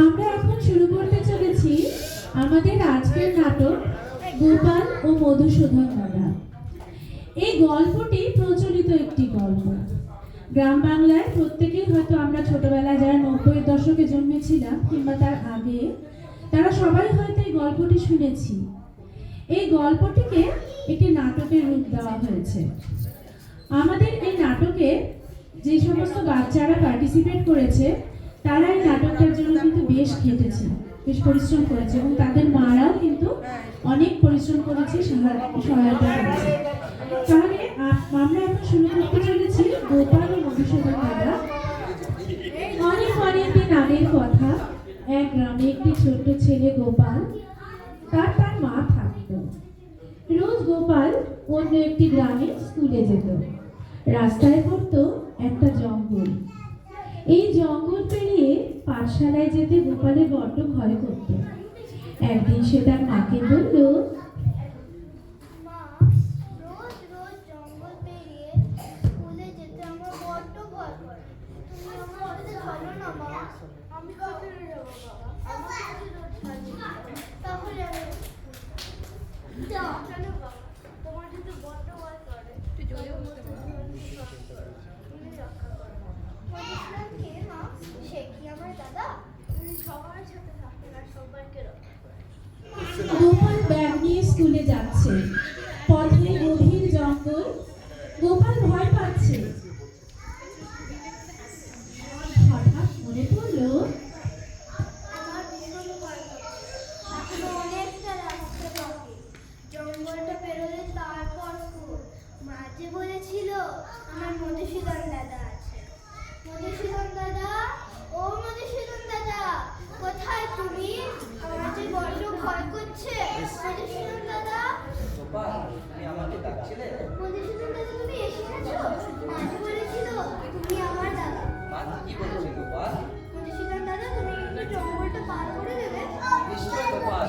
আমরা এখন শুরু করতে চলেছি আমাদের আজকের নাটক গোপাল ও মধুসূদন দাদা। এই গল্পটি প্রচলিত একটি গল্প। গ্রাম বাংলায় প্রত্যেকেই হয়তো আমরা ছোটবেলায় যারা 90-এর দশকে জন্মেছিলাম কিংবা তার আগে, তারা সবাই হয়তো এই গল্পটি শুনেছি। এই গল্পটিকে একটি নাটকের রূপ দেওয়া হয়েছে। আমাদের এই নাটকে যে সমস্ত বাচ্চারা পার্টিসিপেট করেছে তারা এই নাটকটার জন্য কিন্তু বেশ খেটেছে, বেশ পরিশ্রম করেছে এবং তাদের মারাও কিন্তু অনেক পরিশ্রম করেছে, সহায়তা করেছে। তাহলে আমরা এখন শুরু করতে চলেছি গোপাল ও মধুসূদন দাদা। অনেক দিন আগের কথা, এক গ্রামে একটি ছোট্ট ছেলে গোপাল, তার মা থাকতো। রোজ গোপাল অন্য একটি গ্রামে স্কুলে যেত। রাস্তায় পড়তো একটা জঙ্গল। এই জঙ্গল পেরিয়ে পাঠশালায় যেতে গোপালের বড্ড ভয় করত। একদিন সে তার মাকে বলল, গোপাল ব্যাগ নিয়ে স্কুলে যাচ্ছে। পথে গভীর জঙ্গল, গোপাল ভয় পাচ্ছে। হঠাৎ মনে পড়লো জঙ্গলটা পেরোলে তারপর মা যে বলেছিল আমার মধুসূদন দাদা আছে। মধুসূদন দাদা, ও মধুসূদন দাদা, কোথায় তুমি? আমার যে বড্ড ভয় করছে। মধুসূদন দাদা, আমাকে ডাকছিলে? মধুসূদন দাদা, তুমি এসে গেছো? মা যে বলেছিল তুমি আমার দাদা। মা কি বলেছে গোপাল? মধুসূদন দাদা, তুমি একটু জঙ্গলটা পার করে দেবে? নিশ্চয় গোপাল।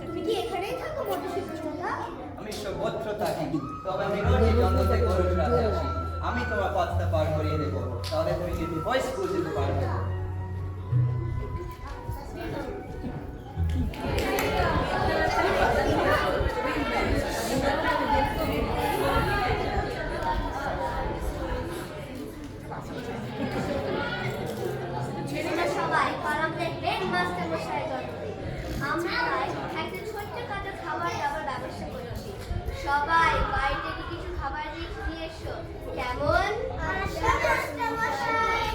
তুমি কি এখানেই থাকো মধুসূদন দাদা? আমি সর্বত্র থাকি, তবে আমি রোজ এই জঙ্গল থেকে গরুর সাথে আসি। আমি তোমার পথটা পার করিয়ে দেবো, তাহলে তুমি কিন্তু ভয় স্কুল যেতে পারবে। সবাই কালাম দেখবেন মাস্টার মশাই জন্মদিন। আমরা তাই একটা ছোট্ট কাটা খাবার দাবার ব্যবস্থা করেছি। সবাই বাড়ি থেকে কিছু খাবার দিয়ে এসো, কেমন? আচ্ছা মাস্টার মশাই।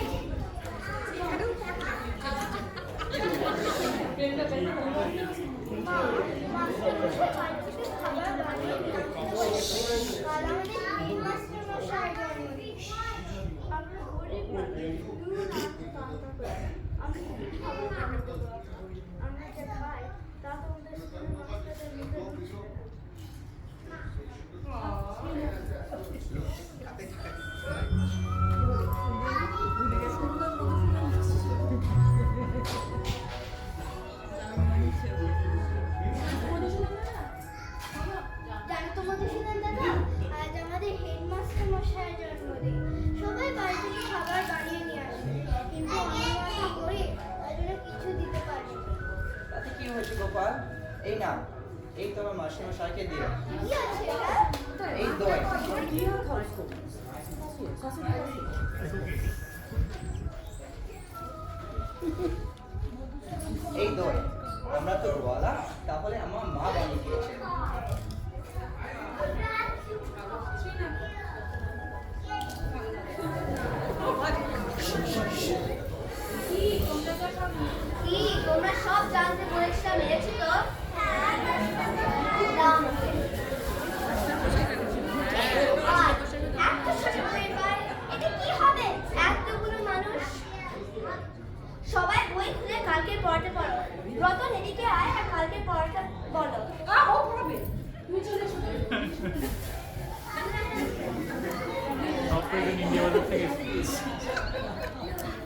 গোপাল, এই নাও, এই তোমার মাস্টারমশাইকে দিও। এই দই। এই দই আমরা তো গোয়ালা, তাহলে আমার মা বানিয়ে দিয়েছে। কি তোমরা সব জানতে বলেছিলাম, এনেছি তো? সবাই বই খুলে কালকের পড়াটা পড়ো। রতন, এদিকে আয় আর কালকের পড়াটা বলো। ও পড়বে, তুমি চলে এসো।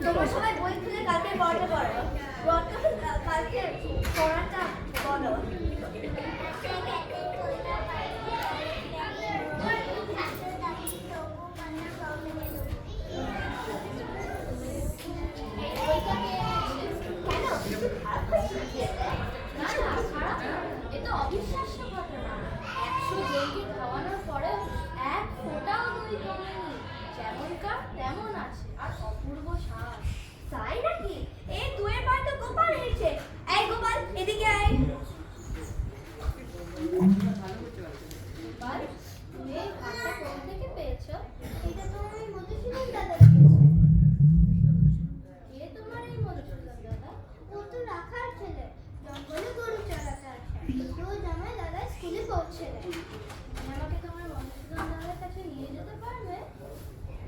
তোমরা সবাই বই খুলে কালকের পড়াটা পড়ো। রতন, কালকের পড়াটা বলো। না না, খারাপ না। এ তো অবিশ্বাস্য ঘটনা। 100 জনকে খাওয়ানোর পরেও এক ফোঁটাও দই কমেনি। যেমনকার তেমন আছে, আর অপূর্ব স্বাদ। তাই নাকি? এই দুয়ের পর তো গোপাল এসেছে। এই গোপাল, এদিকে আয়। গোপাল, তুমি এই ভাতটা কোথা থেকে পেয়েছো? এটা তো আমি মধুসূদন দাদা দিয়েছে। কে তোমার এই মধুসূদন দাদা? ও তো রাখার ছেলে, জঙ্গলে গরু চড়াতে আসে। রোজ আমায় দাদা স্কুলে পৌঁছে দেয়। তুমি আমাকে তোমার মধুসূদন দাদার কাছে নিয়ে যেতে পারবে?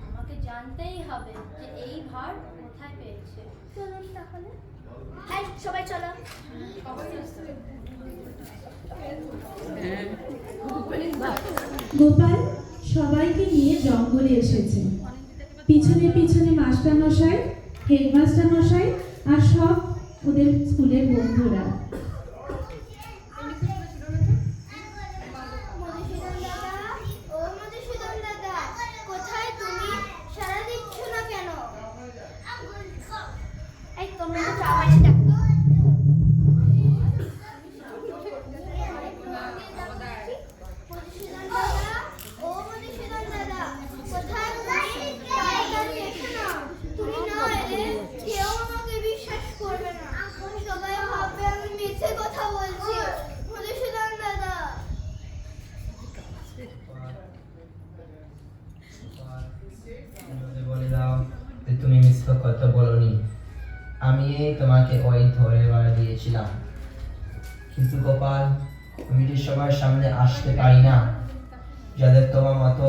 আমাকে জানতেই হবে যে এই ভার কোথায় পেয়েছে। চলুন তাহলে। এই সবাই চলো। গোপাল সবাইকে নিয়ে জঙ্গলে এসেছে। পিছনে পিছনে মাস্টার মশাই, হেডমাস্টার মশাই আর সব ওদের স্কুলের বন্ধুরা। মধুসূদন দাদা, ও মধুসূদন দাদা, কোথায় তুমি? সাড়া দিচ্ছ না কেন? এই তোমরা তো চাওয়াই ডাকো। মধুসূদন দাদা, ও মধুসূদন দাদা, কোথায় তুমি? তাড়াতাড়ি এসো না। তুমি না এলে কেউ আমাকে বিশ্বাস করবে না। সবাই ভাববে আমি মিথ্যে কথা বলছি। মধুসূদন দাদা। বলে দাও যে তুমি মিথ্যা কথা বলনি। আমি তোমাকে ওই ধরে দিয়েছিলাম, কিন্তু গোপাল আমি যে সবার সামনে আসতে পারি না। যাদের তোমার মতো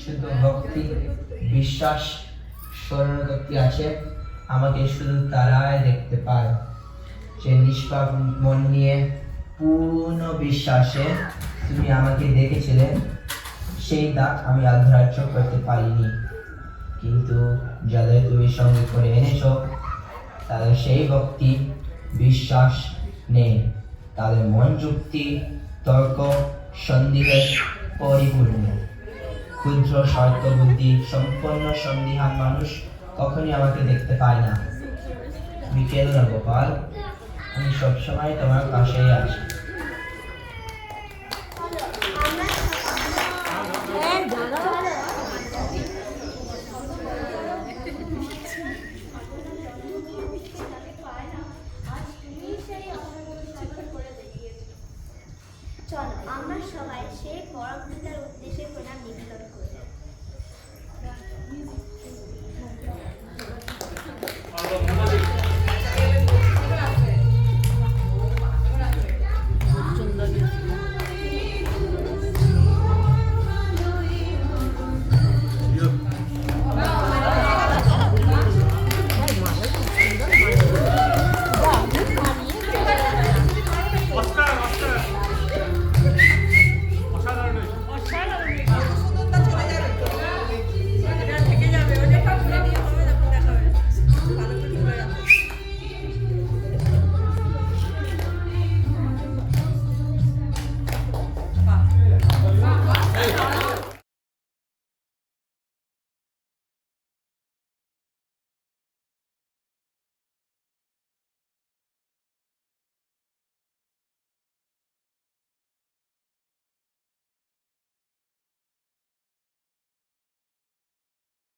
শুধু ভক্তি, বিশ্বাস, স্মরণশক্তি আছে, আমাকে শুধু তারাই দেখতে পায়। যে নিষ্পাপ মন নিয়ে পূর্ণ বিশ্বাসে তুমি আমাকে দেখেছিলে, সেই দাগ আমি অগ্রাহ্য করতে পারিনি। কিন্তু যাদের তুমি সঙ্গে করে এনেছো, তাদের সেই ভক্তি, বিশ্বাস নেই। তাদের মন যুক্তি, তর্ক, সন্দেহে পরিপূর্ণ। ক্ষুদ্র স্বার্থ বুদ্ধি সম্পন্ন সন্দিহান মানুষ কখনই আমাকে দেখতে পায় না। তুমি কেঁদো না গোপাল, আমি সবসময় তোমার পাশেই আছি।